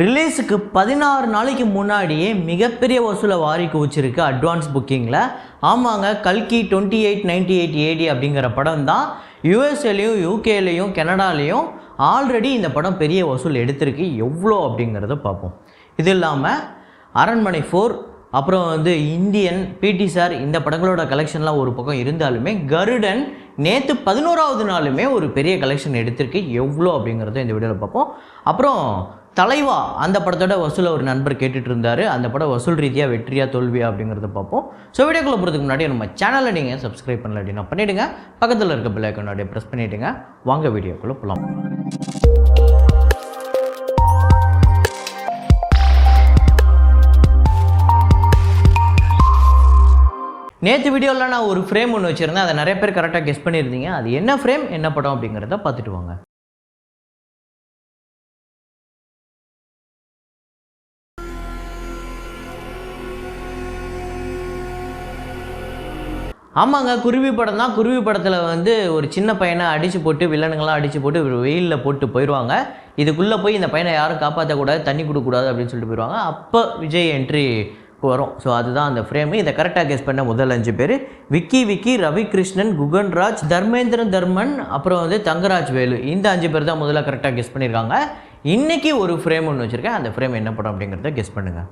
ரிலீஸுக்கு 16 நாளைக்கு முன்னாடியே மிகப்பெரிய வசூலை வாரி குவிச்சிருக்கு அட்வான்ஸ் புக்கிங்கில். ஆமாங்க, கல்கி 2898 AD அப்படிங்கிற படம் தான் யூஎஸ்ஏலையும் யூகேலையும் கனடாலையும் ஆல்ரெடி இந்த படம் பெரிய வசூல் எடுத்திருக்கு. எவ்வளோ அப்படிங்கிறத பார்ப்போம். இது இல்லாமல் அரண்மனை 4, அப்புறம் இந்தியன், பிடி சார், இந்த படங்களோட கலெக்ஷன்லாம் ஒரு பக்கம் இருந்தாலுமே கருடன் நேற்று 11வது நாளுமே ஒரு பெரிய கலெக்ஷன் எடுத்திருக்கு. எவ்வளோ அப்படிங்கிறத இந்த வீடியோவில் பார்ப்போம். அப்புறம் தலைவா அந்த படத்தோட வசூலை ஒரு நண்பர் கேட்டுட்டு இருந்தார். அந்த படம் வசூல் ரீதியாக வெற்றியா தோல்வியா அப்படிங்கிறத பார்ப்போம். ஸோ வீடியோக்குள்ளே போகிறதுக்கு முன்னாடி நம்ம சேனலை நீங்கள் சப்ஸ்கிரைப் பண்ணல அப்படின்னா பண்ணிவிடுங்க. பக்கத்தில் இருக்க பெல் ஐக்கான் அப்படியே ப்ரெஸ் பண்ணிவிடுங்க. வாங்க வீடியோக்குள்ளே போகலாம். நேற்று வீடியோவில் நான் ஒரு ஃப்ரேம் ஒன்று வச்சுருந்தேன். அதை நிறைய பேர் கரெக்டாக கெஸ் பண்ணியிருந்தீங்க. அது என்ன ஃப்ரேம், என்ன படம் அப்படிங்கிறத பார்த்துட்டு வாங்க. ஆமாங்க, குருவி படம் தான். குருவி படத்தில் ஒரு சின்ன பையனை அடித்து போட்டு, வில்லனுங்களாம் அடித்து போட்டு வெயிலில் போட்டு போயிடுவாங்க. இதுக்குள்ளே போய் இந்த பையனை யாரும் காப்பாற்றக்கூடாது, தண்ணி கொடுக்கக்கூடாது அப்படின்னு சொல்லிட்டு போயிடுவாங்க. அப்போ விஜய் என்ட்ரி வரும். ஸோ அதுதான் அந்த ஃப்ரேமு. இதை கரெக்டாக கெஸ் பண்ண முதல் 5 பேர் விக்கி, ரவிகிருஷ்ணன், குகன்ராஜ், தர்மன், அப்புறம் தங்கராஜ் வேலு. இந்த 5 பேர் தான் முதல்ல கரெக்டாக கெஸ் பண்ணியிருக்காங்க. இன்றைக்கி ஒரு ஃப்ரேம் ஒன்று வச்சுருக்கேன். அந்த ஃப்ரேம் என்ன படம் அப்படிங்கிறத கெஸ் பண்ணுங்கள்.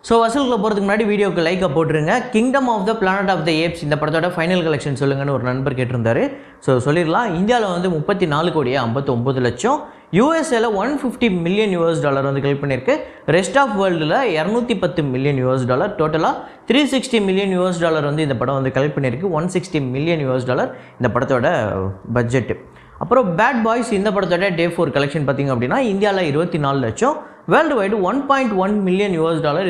ஸோ வசூலுக்குள்ள போகிறதுக்கு முன்னாடி வீடியோக்கு லைக்கை போட்டுருங்க. Kingdom of the Planet of the Apes இந்த படத்தோட ஃபைனல் கலெக்ஷன் சொல்லுங்கன்னு ஒரு நண்பர் கேட்டிருந்தாரு. ஸோ சொல்லிடலாம். இந்தியாவில் 34 கோடியே 59 லட்சம், யூஎஸ்ஏல $150 மில்லியன் கலெக்ட் பண்ணியிருக்கு. ரெஸ்ட் ஆஃப் வேர்ல்டில் $210 மில்லியன், டோட்டலாக $360 மில்லியன் இந்த படம் கலெக்ட் பண்ணியிருக்கு. $160 மில்லியன் இந்த படத்தோட பட்ஜெட்டு. அப்புறம் பேட் பாய்ஸ் இந்த படத்தோட டே 4 கலெக்ஷன் பார்த்திங்க அப்படின்னா இந்தியாவில் 24 லட்சம், வேர்ல்டு வைடு $1.1 மில்லியன்,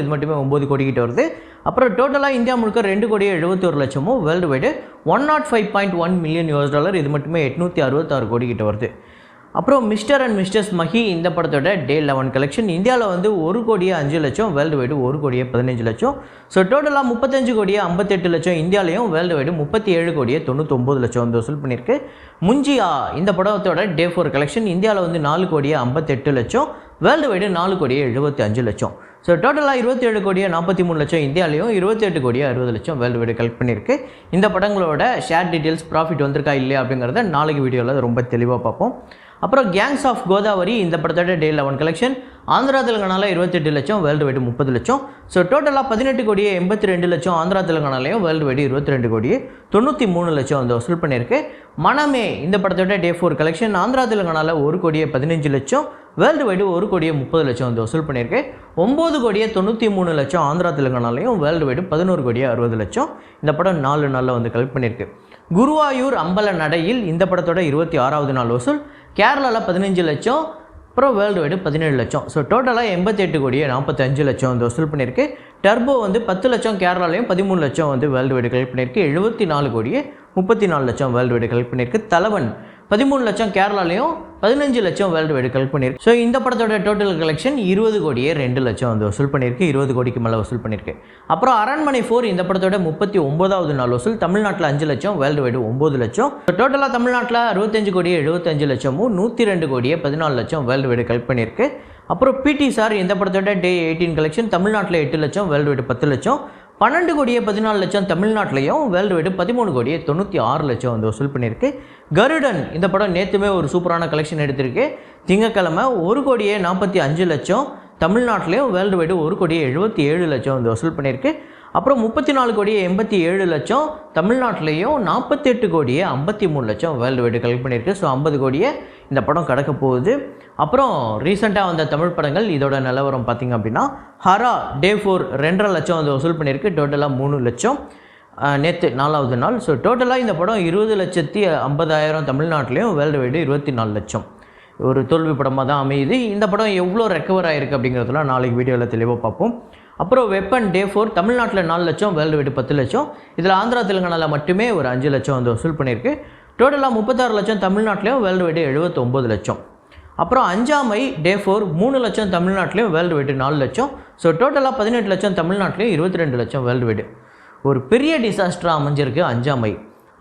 இது மட்டுமே 9 கோடி கிட்ட வருது. அப்புறம் டோட்டலாக இந்தியா முழுக்க 2 கோடியே 71 லட்சமும், வேர்ல்டு வைடு $105.1 மில்லியன், இது மட்டுமே 866 கோடி கிட்ட வருது. அப்புறம் மிஸ்டர் அண்ட் மிஸ்டர்ஸ் மஹி இந்த படத்தோட டே 11 கலெக்ஷன் இந்தியாவில் 1 கோடியே 5 லட்சம், வேர்ல்டு வைடு 1 கோடியே 15 லட்சம். ஸோ டோட்டலாக 35 கோடியே 58 லட்சம் இந்தியாலையும், வேர்ல்டு வைடு 37 கோடியே 99 லட்சம் வசூல் பண்ணியிருக்கு. முஞ்சியா இந்த படத்தோட டே 4 கலெக்ஷன் இந்தியாவில் 4 கோடியே 58 லட்சம், வேர்ல்டு வைடு 4 கோடியே 75 லட்சம். ஸோ டோட்டலாக 27 கோடியே 43 லட்சம் இந்தியாலையும், 28 கோடியே 60 லட்சம் வேர்ல்டு வைடு கலெக்ட் பண்ணியிருக்கு. இந்த படங்களோட ஷேர் டீட்டெயில்ஸ், ப்ராஃபிட் வந்திருக்கா இல்லையா அப்படிங்கிறத நாளைக்கு வீடியோவில் ரொம்ப தெளிவாக பார்ப்போம். அப்புறம் கேங்ஸ் ஆஃப் கோதாவரி இந்த படத்தோட டே 11 கலெக்ஷன் ஆந்திரா தெலுங்கானால 28 லட்சம், வேர்ல்டு வைடு 30 லட்சம். ஸோ டோட்டலாக 18 கோடியே 82 லட்சம் ஆந்திரா தெலுங்கானாலையும், வேர்ல்டு வைடு 22 கோடியே 93 லட்சம் வசூல் பண்ணியிருக்கு. மனமே இந்த படத்தோட டே 4 கலெக்ஷன் ஆந்திரா தெலுங்கானால 1 கோடியே 15 லட்சம், வேர்ல்டு வைடு 1 கோடியே 30 லட்சம் வசூல் பண்ணியிருக்கு. 9 கோடியே 93 லட்சம் ஆந்திரா தெலுங்கானாலையும், வேர்ல்டு வைடு 11 கோடியே 60 லட்சம். இந்த படம் 4 நாளில் கலெக்ட் பண்ணியிருக்கு. குருவாயூர் அம்பல நடையில் இந்த படத்தோட 26வது நாள் வசூல் கேரளாவில் 15 லட்சம், அப்புறம் வேர்ல்டு வைடு 17 லட்சம். ஸோ டோட்டலாக 88 கோடியே 45 லட்சம் வசூல் பண்ணியிருக்கு. டர்போ 10 லட்சம் கேரளாலையும், 13 லட்சம் வேர்ல்டு வைடு கலெக்ட் பண்ணியிருக்கு. 74 கோடியே 34 லட்சம் வேர்ல்டு வைடு கலெக்ட் பண்ணியிருக்கு. தலைவன் 13 லட்சம் கேரளாலையும், 15 லட்சம் வேர்ல்டு வைடு கலெக்ட் பண்ணியிருக்கு. ஸோ இந்த படத்தோட டோட்டல் கலெக்ஷன் 20 கோடியே 2 லட்சம் வசூல் பண்ணியிருக்கு. 20 கோடிக்கு மேலே வசூல் பண்ணியிருக்கு. அப்புறம் அரண்மனை 4 இந்த படத்தோட 39வது நாள் வசூல் தமிழ்நாட்டில் 5 லட்சம், வேர்ல்டு வைடு 9 லட்சம். டோட்டலாக தமிழ்நாட்டில் 65 கோடியே 75 லட்சமும், 102 கோடியே 14 லட்சம் வேர்ல்டு வைடு கலெக்ட் பண்ணியிருக்கு. அப்புறம் பிடி சார் இந்த படத்தோட டே 18 கலெக்ஷன் தமிழ்நாட்டில் 8 லட்சம், வேர்ல்டு வைடு 10 லட்சம். 12 கோடியே 14 லட்சம் தமிழ்நாட்டிலையும், வேர்ல்டு வைடு 13 கோடியே 96 லட்சம் வசூல் பண்ணியிருக்கு. கருடன் இந்த படம் நேற்றுமே ஒரு சூப்பரான கலெக்ஷன் எடுத்திருக்கு. திங்கக்கிழமை 1 கோடியே 45 லட்சம் தமிழ்நாட்டிலையும், வேர்ல்டு வைடு 1 கோடியே 77 லட்சம் வசூல் பண்ணியிருக்கு. அப்புறம் 34 கோடியே 87 லட்சம் தமிழ்நாட்டிலையும், 48 கோடியே 53 லட்சம் வேர்ல்டு வைடு கலெக்ட் பண்ணியிருக்கு. ஸோ 50 கோடியே இந்த படம் கடக்க போகுது. அப்புறம் ரீசெண்டாக வந்த தமிழ் படங்கள் இதோட நிலவரம் பார்த்திங்க அப்படின்னா ஹரா டே 4 2.5 லட்சம் வசூல் பண்ணியிருக்கு. டோட்டலாக 3 லட்சம் நேற்று 4வது நாள். ஸோ டோட்டலாக இந்த படம் 20,50,000 தமிழ்நாட்டிலையும், வேர்ல்டு வைடு 24 லட்சம். ஒரு தோல்வி படமாக தான் அமையுது. இந்த படம் எவ்வளோ ரெக்கவர் ஆகிருக்கு அப்படிங்கிறதுலாம் நாளைக்கு வீடியோவில் தெளிவாக பார்ப்போம். அப்புறம் வெப்பன் டே 4 தமிழ்நாட்டில் 4 லட்சம், வேர்ல்டு வைடு 10 லட்சம். இதில் ஆந்திரா தெலுங்கானாவில் மட்டுமே ஒரு 5 லட்சம் வசூல் பண்ணியிருக்கு. டோட்டலாக 36 லட்சம் தமிழ்நாட்டிலையும், வேர்ல்டு வைடு 79 லட்சம். அப்புறம் அஞ்சாமை டே 4 3 லட்சம் தமிழ்நாட்டிலையும், வேர்ல்டு வைடு 4 லட்சம். ஸோ டோட்டலாக 18 லட்சம் தமிழ்நாட்டிலையும், 22 லட்சம் வேர்ல்டு வைடு. ஒரு பெரிய டிசாஸ்டராக அமைஞ்சிருக்கு அஞ்சாமை.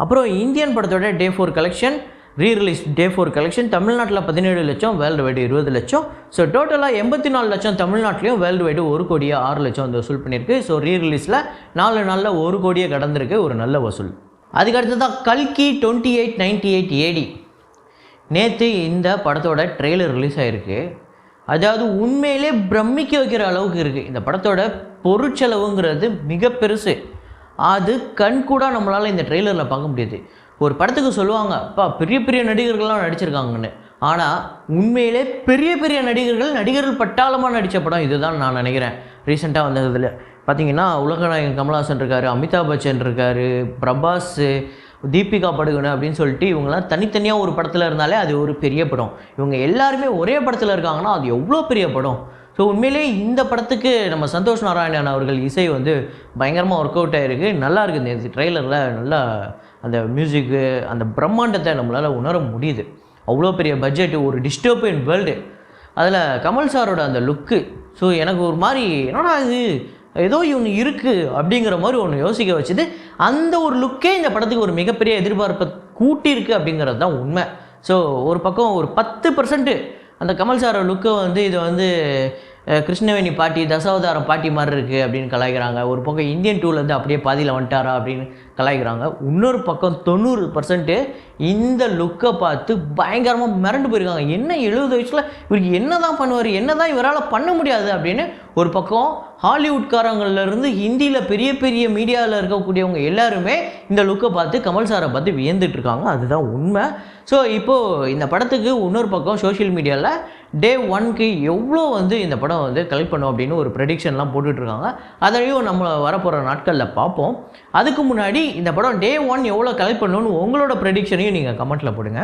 அப்புறம் இந்தியன் படத்தோட டே 4 கலெக்ஷன் ரீரிலீஸ் டே 4 கலெக்ஷன் தமிழ்நாட்டில் 17 லட்சம், வேர்ல்டு வைடு 20 லட்சம். ஸோ டோட்டலாக 84 லட்சம் தமிழ்நாட்டிலையும், வேர்ல்டு வைடு 1 கோடியே 6 லட்சம் வந்து வசூல் பண்ணியிருக்கு. ஸோ ரீரிலீஸில் 4 நாளில் 1 கோடியே கடந்திருக்கு, ஒரு நல்ல வசூல். அதுக்கடுத்து தான் கல்கி 2898 AD. நேற்று இந்த படத்தோட ட்ரெய்லர் ரிலீஸ் ஆகிருக்கு. அதாவது உண்மையிலே பிரமிக்க வைக்கிற அளவுக்கு இருக்குது. இந்த படத்தோட பொருட்செலவுங்கிறது மிக பெருசு. அது கண்கூட நம்மளால் இந்த ட்ரெய்லரில் பார்க்க முடியுது. ஒரு படத்துக்கு சொல்லுவாங்க அப்பா பெரிய பெரிய நடிகர்கள்லாம் நடிச்சிருக்காங்கன்னு. ஆனால் உண்மையிலே பெரிய பெரிய நடிகர்கள் பட்டாளமாக நடித்த படம் இதுதான் நான் நினைக்கிறேன். ரீசெண்டாக வந்ததில் பார்த்தீங்கன்னா உலகநாயகன் கமல்ஹாசன் இருக்கார், அமிதாப் பச்சன் இருக்கார், பிரபாஸ், தீபிகா படுகோனே அப்படின்னு சொல்லிட்டு இவங்களாம் தனித்தனியாக ஒரு படத்தில் இருந்தாலே அது ஒரு பெரிய படம். இவங்க எல்லாருமே ஒரே படத்தில் இருக்காங்கன்னா அது எவ்வளோ பெரிய படம். ஸோ உண்மையிலே இந்த படத்துக்கு நம்ம சந்தோஷ் நாராயணன் அவர்கள் இசை வந்து பயங்கரமாக ஒர்க் அவுட் ஆகிருக்கு. நல்லா இருக்குது. இந்த ட்ரெய்லரில் நல்லா அந்த மியூசிக்கு, அந்த பிரம்மாண்டத்தை நம்மளால் உணர முடியுது. அவ்வளோ பெரிய பட்ஜெட்டு, ஒரு டிஸ்டோபியன் வேர்ல்டு. அதில் கமல் சாரோட அந்த லுக்கு, ஸோ எனக்கு ஒரு மாதிரி என்னடா இது ஏதோ ஒன்று இருக்குது அப்படிங்கிற மாதிரி ஒன்று யோசிக்க வச்சுது. அந்த ஒரு லுக்கே இந்த படத்துக்கு ஒரு மிகப்பெரிய எதிர்பார்ப்பை கூட்டியிருக்கு அப்படிங்கிறது தான் உண்மை. ஸோ ஒரு பக்கம் ஒரு 10% அந்த கமல் சாரோட லுக்கை வந்து இது வந்து கிருஷ்ணவேணி பாட்டி, தசாவதாரம் பாட்டி மாதிரி இருக்குது அப்படின்னு கலாய்க்கிறாங்க. ஒரு பக்கம் இந்தியன் 2லேருந்து அப்படியே பாதியில் வந்துட்டாரா அப்படின்னு கலாய்க்கிறாங்க. இன்னொரு பக்கம் 90% இந்த லுக்கை பார்த்து பயங்கரமாக மிரண்டு போயிருக்காங்க. என்ன 70 வயசில் இவருக்கு என்ன தான் பண்ணுவார், என்ன தான் இவரால் பண்ண முடியாது அப்படின்னு. ஒரு பக்கம் ஹாலிவுட்காரங்கள்லேருந்து ஹிந்தியில் பெரிய பெரிய மீடியாவில் இருக்கக்கூடியவங்க எல்லாருமே இந்த லுக்கை பார்த்து கமல் சாரை பார்த்து வியந்துட்டுருக்காங்க. அதுதான் உண்மை. ஸோ இப்போது இந்த படத்துக்கு இன்னொரு பக்கம் சோஷியல் மீடியாவில் டே 1க்கு எவ்வளோ வந்து இந்த படம் வந்து கலெக்ட் பண்ணும் அப்படின்னு ஒரு ப்ரெடிக்ஷன்லாம் போட்டுட்ருக்காங்க. அதையும் நம்ம வரப்போகிற நாட்களில் பார்ப்போம். அதுக்கு முன்னாடி இந்த படம் டே 1 எவ்வளோ கலெக்ட் பண்ணணும்னு உங்களோட ப்ரெடிக்ஷனையும் நீங்கள் கமெண்ட்டில் போடுங்க.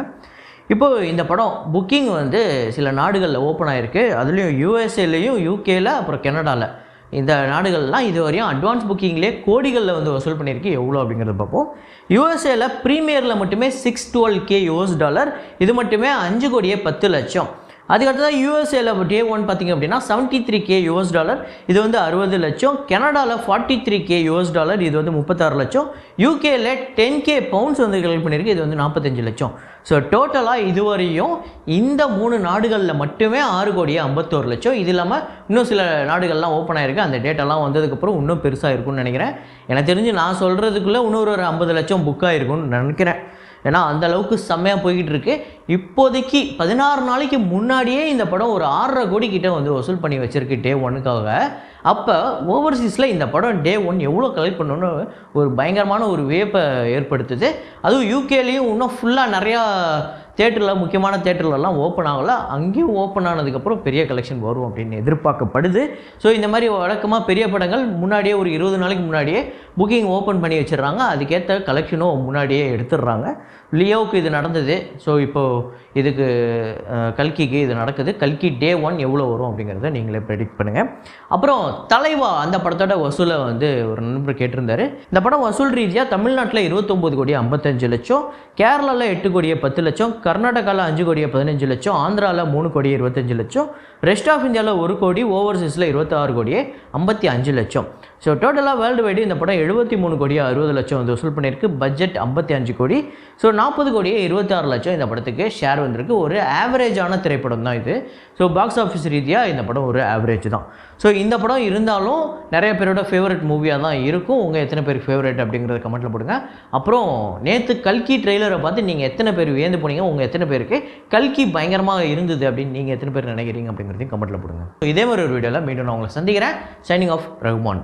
இப்போது இந்த படம் புக்கிங் வந்து சில நாடுகளில் ஓப்பன் ஆகிருக்கு. அதுலேயும் யூஎஸ்ஏலையும், யூகேயில், அப்புறம் கனடாவில். இந்த நாடுகள்லாம் இது வரையும் அட்வான்ஸ் புக்கிங்லேயே கோடிகளில் வந்து வசூல் பண்ணியிருக்கு. எவ்வளோ அப்படிங்கிறத பார்ப்போம். யூஎஸ்ஏல ப்ரீமியரில் மட்டுமே $612K, இது மட்டுமே 5 கோடியே 10 லட்சம். அதுக்கடுத்ததான் யூஎஸ்ஏல டே 1 பார்த்திங்க அப்படின்னா $73K, இது வந்து 60 லட்சம். கனடாவில் $43K, இது வந்து 36 லட்சம். யூகேல £10K வந்து கலெக்ட் பண்ணியிருக்கு, இது வந்து 45 லட்சம். ஸோ டோட்டலாக இதுவரையும் இந்த 3 நாடுகளில் மட்டுமே 6 கோடியே 51 லட்சம். இது இல்லாமல் இன்னும் சில நாடுகள்லாம் ஓப்பன் ஆகிருக்கு. அந்த டேட்டெல்லாம் வந்ததுக்கப்புறம் இன்னும் பெருசாக இருக்கும்னு நினைக்கிறேன். எனக்கு தெரிஞ்சு நான் சொல்கிறதுக்குள்ளே இன்னொரு 50 லட்சம் புக் ஆகிருக்கும்னு நினைக்கிறேன். ஏன்னா அந்தளவுக்கு செம்மையாக போய்கிட்டு இருக்கு. இப்போதைக்கு 16 நாளைக்கு முன்னாடியே இந்த படம் ஒரு 6.5 கோடி கிட்டே வந்து வசூல் பண்ணி வச்சுருக்கு டே 1க்காக. அப்போ ஓவர்சீஸில் இந்த படம் டே 1 எவ்வளோ கலெக்ட் பண்ணணும்னு ஒரு பயங்கரமான ஒரு வியப்பை ஏற்படுத்துது. அதுவும் யூகேலேயும் இன்னும் ஃபுல்லாக நிறையா தேட்டரில், முக்கியமான தேட்டர்லலாம் ஓப்பன் ஆகலை. அங்கேயும் ஓப்பன் ஆனதுக்கப்புறம் பெரிய கலெக்ஷன் வரும் அப்படின்னு எதிர்பார்க்கப்படுது. ஸோ இந்த மாதிரி வழக்கமாக பெரிய படங்கள் முன்னாடியே ஒரு 20 நாளைக்கு முன்னாடியே புக்கிங் ஓப்பன் பண்ணி வச்சிடுறாங்க. அதுக்கேற்ற கலெக்ஷனும் முன்னாடியே எடுத்துடுறாங்க. லியோவுக்கு இது நடந்தது. ஸோ இப்போது இதுக்கு கல்கிக்கு இது நடக்குது. கல்கி டே 1 எவ்வளோ வரும் அப்படிங்கிறத நீங்களே ப்ரெடிக்ட் பண்ணுங்கள். அப்புறம் தலைவா அந்த படத்தோட வசூலை வந்து ஒரு நண்பர் கேட்டிருந்தார். இந்த படம் வசூல் ரீதியாக தமிழ்நாட்டில் 29 கோடியே 55 லட்சம், கேரளாவில் 8 கோடியே 10 லட்சம், கர்நாடகாவில் 5 கோடியே 15 லட்சம், ஆந்திராவில் 3 கோடியே 25 லட்சம், ரெஸ்ட் ஆஃப் இந்தியாவில் 1 கோடி, ஓவர்சீஸில் 26 கோடியே 55 லட்சம். ஸோ டோட்டலாக வேர்ல்டு வைடு இந்த படம் 73 கோடியே 60 லட்சம் வந்து வசூல் பண்ணியிருக்கு. பட்ஜெட் 55 கோடி. ஸோ 40 கோடியே 26 லட்சம் இந்த படத்துக்கு ஷேர் வந்திருக்கு. ஒரு ஆவரேஜான திரைப்படம் தான் இது. ஸோ பாக்ஸ் ஆஃபீஸ் ரீதியாக இந்த படம் ஒரு ஆவரேஜ் தான். ஸோ இந்த படம் இருந்தாலும் நிறைய பேரோட ஃபேவரட் மூவியாக தான் இருக்கும். உங்கள் எத்தனை பேருக்கு ஃபேவரட் அப்படிங்கிறத கமெண்ட்டில் போடுங்க. அப்புறம் நேற்று கல்கி ட்ரெய்லரை பார்த்து நீங்கள் எத்தனை பேர் வியந்து போனீங்க, உங்கள் எத்தனை பேருக்கு கல்கி பயங்கரமாக இருந்தது அப்படின்னு நீங்கள் எத்தனை பேர் நினைக்கிறீங்க அப்படிங்கிறதையும் கமெண்ட்டில் போடுங்க. இதே மாதிரி ஒரு வீடியோவில் மீண்டும் நான் உங்களை சந்திக்கிறேன். Signing off Rahman.